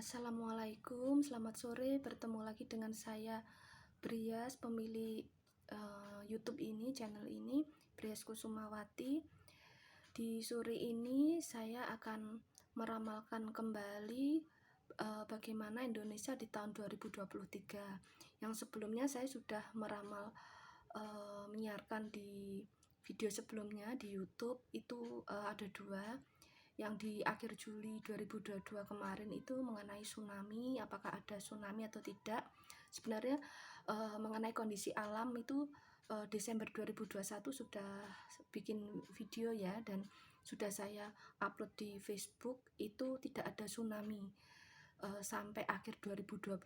Assalamualaikum, selamat sore. Bertemu lagi dengan saya Brias, pemilik YouTube ini, channel ini, Brias Kusumawati. Di sore ini saya akan meramalkan kembali bagaimana Indonesia di tahun 2023. Yang sebelumnya saya sudah meramal menyiarkan di video sebelumnya di YouTube itu ada dua. Yang di akhir Juli 2022 kemarin itu mengenai tsunami, apakah ada tsunami atau tidak. Sebenarnya mengenai kondisi alam itu Desember 2021 sudah bikin video ya, dan sudah saya upload di Facebook. Itu tidak ada tsunami sampai akhir 2022.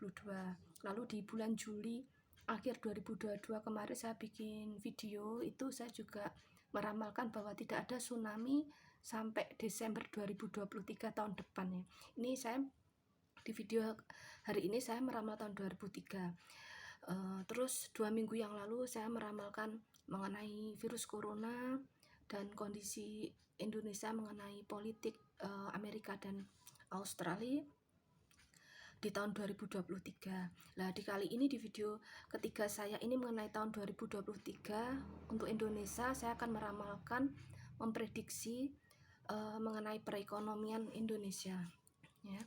Lalu di bulan Juli akhir 2022 kemarin saya bikin video, itu saya juga meramalkan bahwa tidak ada tsunami sampai Desember 2023 tahun depan ya. Ini saya di video hari ini saya meramal tahun 2003. Terus 2 minggu yang lalu saya meramalkan mengenai virus corona dan kondisi Indonesia mengenai politik Amerika dan Australia di tahun 2023. Nah, di kali ini di video ketiga saya ini mengenai tahun 2023 untuk Indonesia, saya akan meramalkan, memprediksi mengenai perekonomian Indonesia ya.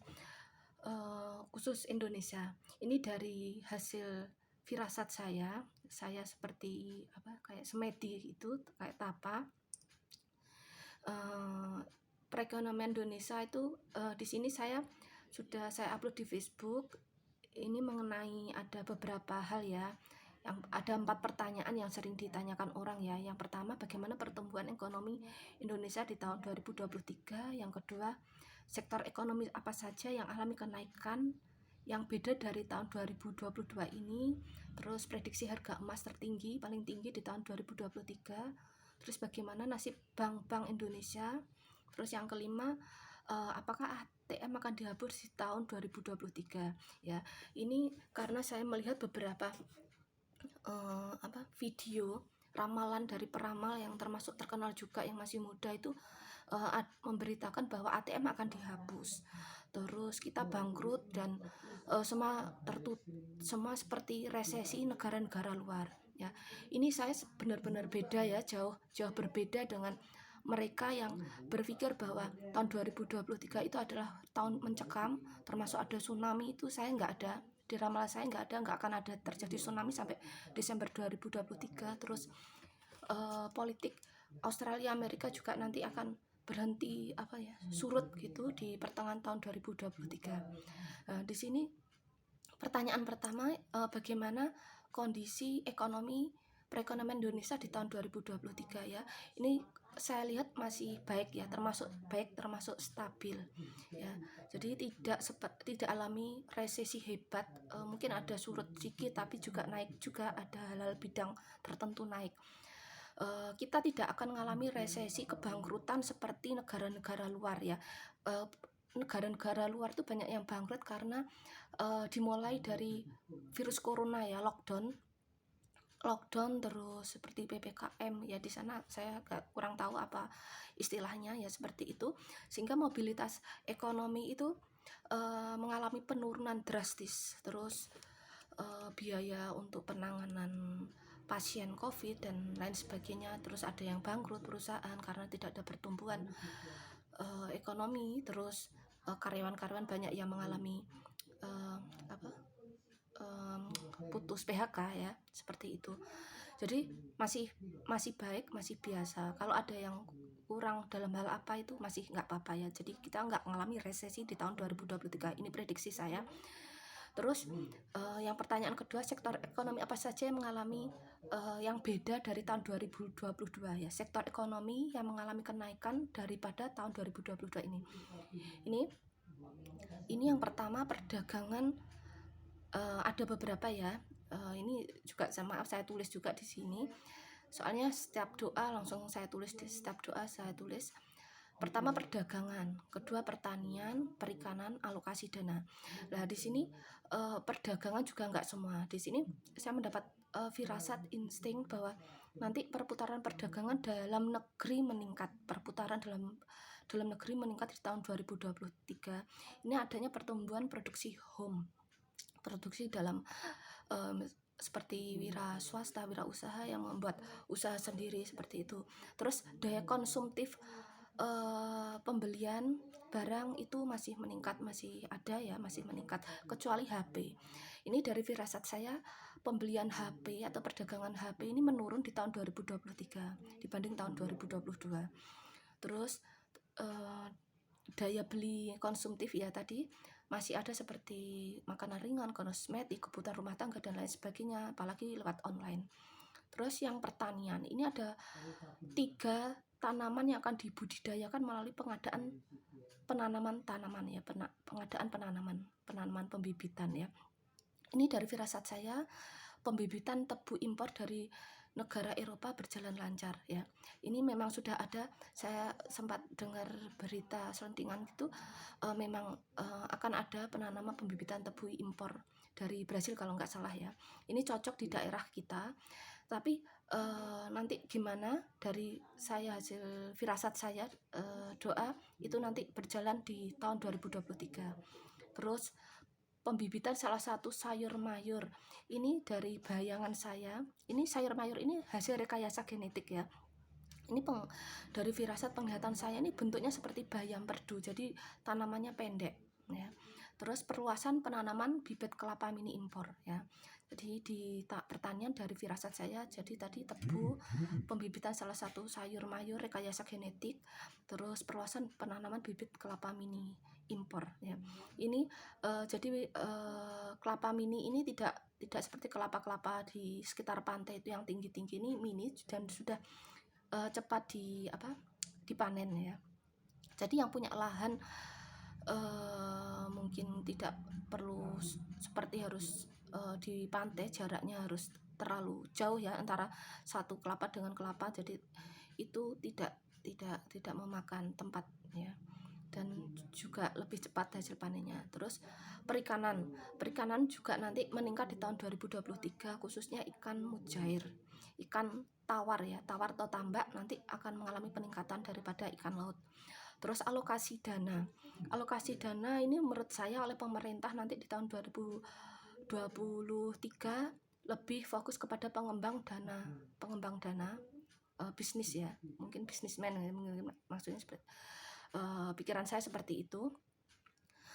Khusus Indonesia ini dari hasil firasat saya seperti kayak semedi itu, kayak tapa. Perekonomian Indonesia itu di sini sudah saya upload di Facebook. Ini mengenai ada beberapa hal ya, yang ada 4 pertanyaan yang sering ditanyakan orang ya. Yang pertama, bagaimana pertumbuhan ekonomi Indonesia di tahun 2023. Yang kedua, sektor ekonomi apa saja yang alami kenaikan yang beda dari tahun 2022 ini. Terus prediksi harga emas tertinggi, paling tinggi di tahun 2023. Terus bagaimana nasib bank-bank Indonesia. Terus yang kelima, apakah ATM akan dihapus di tahun 2023 ya. Ini karena saya melihat beberapa video ramalan dari peramal yang termasuk terkenal juga yang masih muda itu memberitakan bahwa ATM akan dihapus, terus kita bangkrut, dan semua seperti resesi negara-negara luar ya. Ini saya benar-benar beda ya, jauh berbeda dengan mereka yang berpikir bahwa tahun 2023 itu adalah tahun mencekam, termasuk ada tsunami. Itu saya nggak ada, di ramalan saya nggak akan ada terjadi tsunami sampai Desember 2023. Terus politik Australia Amerika juga nanti akan berhenti surut gitu di pertengahan tahun 2023. Di sini pertanyaan pertama, bagaimana kondisi ekonomi perekonomian Indonesia di tahun 2023 ya. Ini saya lihat masih baik ya, termasuk stabil ya. Jadi tidak alami resesi hebat. Mungkin ada surut sedikit tapi juga naik, juga ada hal-hal bidang tertentu naik. Kita tidak akan mengalami resesi kebangkrutan seperti negara-negara luar ya. Negara-negara luar itu banyak yang bangkrut karena dimulai dari virus corona ya, lockdown terus seperti PPKM ya. Di sana saya kurang tahu apa istilahnya ya, seperti itu, sehingga mobilitas ekonomi itu mengalami penurunan drastis. Terus biaya untuk penanganan pasien COVID dan lain sebagainya. Terus ada yang bangkrut perusahaan karena tidak ada pertumbuhan ekonomi. Terus karyawan-karyawan banyak yang mengalami putus PHK ya, seperti itu. Jadi masih baik, masih biasa. Kalau ada yang kurang dalam hal apa itu masih nggak apa-apa ya. Jadi kita nggak mengalami resesi di tahun 2023. Ini prediksi saya. Terus yang pertanyaan kedua, sektor ekonomi apa saja yang mengalami yang beda dari tahun 2022 ya. Sektor ekonomi yang mengalami kenaikan daripada tahun 2022 ini. Ini yang pertama, perdagangan. Ada beberapa ya. Ini juga maaf saya tulis juga di sini. Soalnya setiap doa langsung saya tulis, di setiap doa saya tulis. Pertama perdagangan, kedua pertanian, perikanan, alokasi dana. Nah di sini perdagangan juga nggak semua. Di sini saya mendapat firasat insting bahwa nanti perputaran perdagangan dalam negeri meningkat, perputaran dalam dalam negeri meningkat di tahun 2023. Ini adanya pertumbuhan produksi home, produksi dalam seperti wira swasta, wira usaha yang membuat usaha sendiri seperti itu. Terus daya konsumtif pembelian barang itu masih meningkat, masih ada ya, masih meningkat, kecuali HP. Ini dari firasat saya, pembelian HP atau perdagangan HP ini menurun di tahun 2023 dibanding tahun 2022. Terus daya beli konsumtif ya tadi masih ada seperti makanan ringan, kosmetik, kebutuhan rumah tangga dan lain sebagainya, apalagi lewat online. Terus yang pertanian, ini ada 3 tanaman yang akan dibudidayakan melalui penanaman tanaman ya, pengadaan penanaman pembibitan ya. Ini dari firasat saya, pembibitan tebu impor dari negara Eropa berjalan lancar ya. Ini memang sudah ada, saya sempat dengar berita selentingan gitu, memang akan ada penanaman pembibitan tebu impor dari Brasil kalau nggak salah ya. Ini cocok di daerah kita, tapi nanti gimana dari saya, hasil firasat saya, doa itu nanti berjalan di tahun 2023. Terus pembibitan salah satu sayur mayur, ini dari bayangan saya, ini sayur mayur ini hasil rekayasa genetik ya. Ini dari firasat penglihatan saya, ini bentuknya seperti bayam perdu, jadi tanamannya pendek ya. Terus perluasan penanaman bibit kelapa mini impor ya. Jadi di pertanian dari firasat saya, jadi tadi tebu, pembibitan salah satu sayur mayur rekayasa genetik, terus perluasan penanaman bibit kelapa mini impor ya. Ini jadi kelapa mini ini tidak seperti kelapa-kelapa di sekitar pantai itu yang tinggi-tinggi, ini mini dan sudah cepat dipanen ya. Jadi yang punya lahan mungkin tidak perlu seperti harus di pantai, jaraknya harus terlalu jauh ya antara satu kelapa dengan kelapa, jadi itu tidak memakan tempat ya, dan juga lebih cepat hasil panennya. Terus perikanan juga nanti meningkat di tahun 2023, khususnya ikan mujair, ikan tawar ya, tawar atau tambak nanti akan mengalami peningkatan daripada ikan laut. Terus alokasi dana ini menurut saya oleh pemerintah nanti di tahun 2023 lebih fokus kepada pengembang dana bisnis ya, mungkin bisnismen ya, maksudnya seperti pikiran saya seperti itu.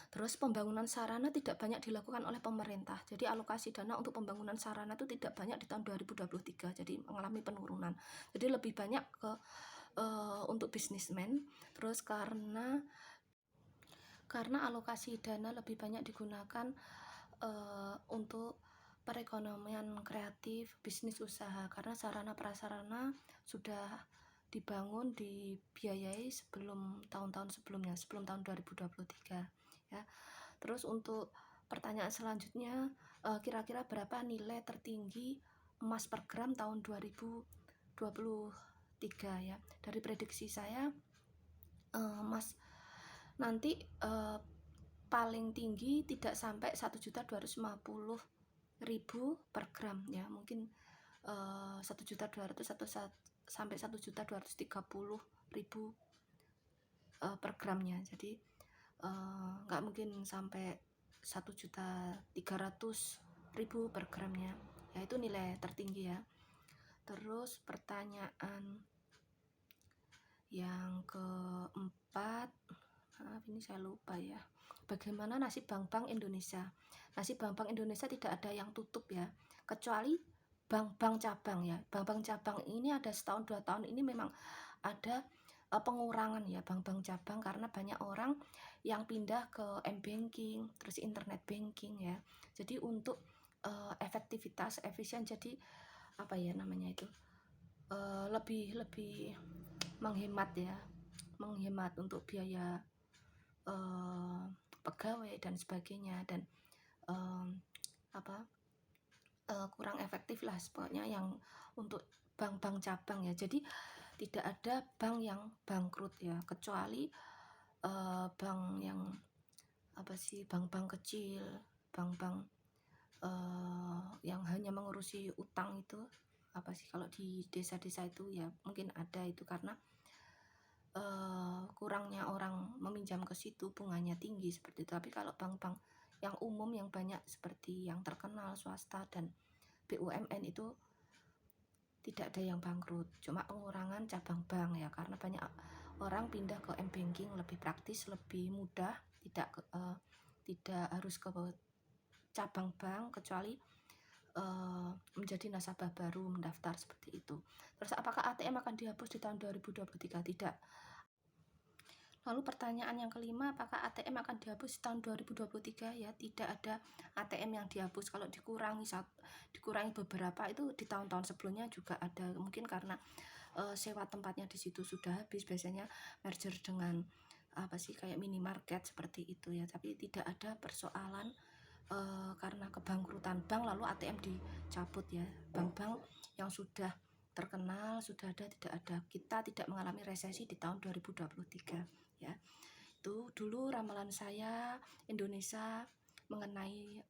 Terus pembangunan sarana tidak banyak dilakukan oleh pemerintah, jadi alokasi dana untuk pembangunan sarana itu tidak banyak di tahun 2023, jadi mengalami penurunan. Jadi lebih banyak ke untuk bisnismen. Terus karena alokasi dana lebih banyak digunakan untuk perekonomian kreatif, bisnis usaha, karena sarana prasarana sudah dibangun, dibiayai sebelum tahun-tahun sebelumnya, sebelum tahun 2023 ya. Terus untuk pertanyaan selanjutnya, kira-kira berapa nilai tertinggi emas per gram tahun 2023 ya. Dari prediksi saya, emas nanti paling tinggi tidak sampai 1.250.000 per gram ya, mungkin 1.200.000 atau sampai 1.230.000 per gramnya. Jadi nggak mungkin sampai 1.300.000 per gramnya ya, itu nilai tertinggi ya. Terus pertanyaan yang keempat, ini saya lupa ya, bagaimana nasib bank-bank Indonesia? Nasib bank-bank Indonesia tidak ada yang tutup ya, kecuali bank-bank cabang ya. Bank-bank cabang ini ada setahun 2 tahun ini memang ada pengurangan ya bank-bank cabang, karena banyak orang yang pindah ke m-banking, terus internet banking ya. Jadi untuk efektivitas, efisien, jadi apa ya namanya itu, lebih menghemat ya, menghemat untuk biaya pegawai dan sebagainya, dan kurang efektif lah pokoknya yang untuk bank-bank cabang ya. Jadi tidak ada bank yang bangkrut ya, kecuali bank yang bank-bank kecil, bank-bank yang hanya mengurusi utang itu, kalau di desa-desa itu ya mungkin ada itu, karena kurangnya orang meminjam ke situ, bunganya tinggi seperti itu. Tapi kalau bank-bank yang umum yang banyak seperti yang terkenal swasta dan BUMN itu tidak ada yang bangkrut, cuma pengurangan cabang bank ya, karena banyak orang pindah ke m-banking, lebih praktis, lebih mudah, tidak harus ke cabang bank kecuali menjadi nasabah baru mendaftar seperti itu. Terus apakah ATM akan dihapus di tahun 2023? Tidak. Lalu pertanyaan yang kelima, apakah ATM akan dihapus di tahun 2023? Ya, tidak ada ATM yang dihapus. Kalau dikurangi beberapa itu di tahun-tahun sebelumnya juga ada, mungkin karena sewa tempatnya di situ sudah habis, biasanya merger dengan kayak minimarket seperti itu ya. Tapi tidak ada persoalan karena kebangkrutan bank lalu ATM dicabut ya. Bank-bank yang sudah terkenal sudah ada, tidak ada. Kita tidak mengalami resesi di tahun 2023 ya. Itu dulu ramalan saya Indonesia mengenai